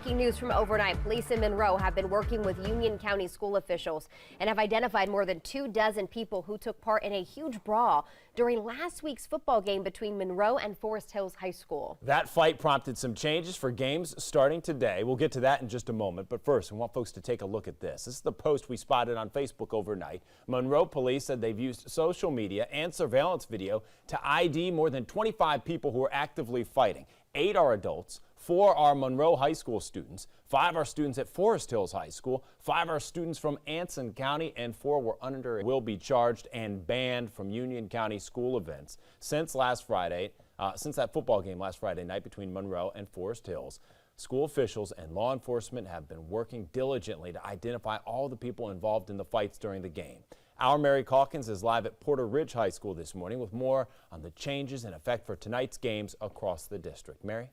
Breaking news from overnight. Police in Monroe have been working with Union County school officials and have identified more than 24 people who took part in a huge brawl during last week's football game between Monroe and Forest Hills High School. That fight prompted some changes for games starting today. We'll get to that in just a moment. But first, I want folks to take a look at this. This is the post we spotted on Facebook overnight. Monroe police said they've used social media and surveillance video to ID more than 25 people who are actively fighting. 8 are adults, 4 are Monroe High School students, 5 are students at Forest Hills High School, 5 are students from Anson County, and 4 were under will be charged and banned from Union County school events. Since that football game last Friday night between Monroe and Forest Hills, school officials and law enforcement have been working diligently to identify all the people involved in the fights during the game. Our Mary Calkins is live at Porter Ridge High School this morning with more on the changes in effect for tonight's games across the district. Mary?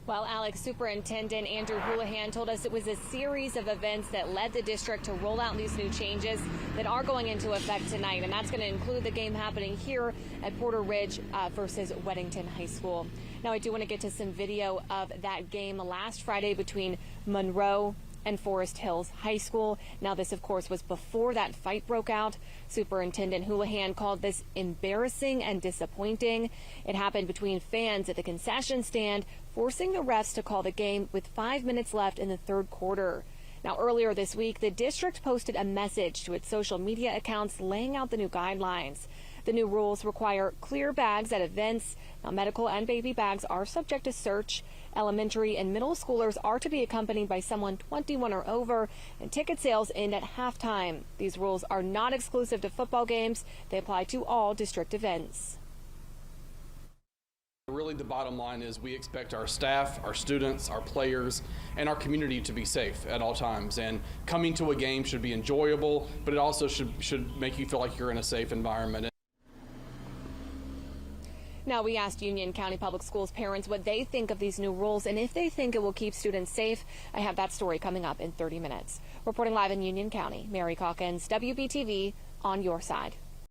Well, Alex, Superintendent Andrew Houlihan told us it was a series of events that led the district to roll out these new changes that are going into effect tonight. And that's going to include the game happening here at Porter Ridge versus Weddington High School. Now, I do want to get to some video of that game last Friday between Monroe and Forest Hills High School. Now, this, of course, was before that fight broke out. Superintendent Houlihan called this embarrassing and disappointing. It happened between fans at the concession stand, forcing the refs to call the game with 5 minutes left in the third quarter. Now, earlier this week, the district posted a message to its social media accounts laying out the new guidelines. The new rules require clear bags at events. Now, medical and baby bags are subject to search. Elementary and middle schoolers are to be accompanied by someone 21 or over, and ticket sales end at halftime. These rules are not exclusive to football games. They apply to all district events. Really, the bottom line is we expect our staff, our students, our players, and our community to be safe at all times. And coming to a game should be enjoyable, but it also should make you feel like you're in a safe environment. Now, we asked Union County Public Schools parents what they think of these new rules and if they think it will keep students safe. I have that story coming up in 30 minutes. Reporting live in Union County, Mary Calkins, WBTV, on your side.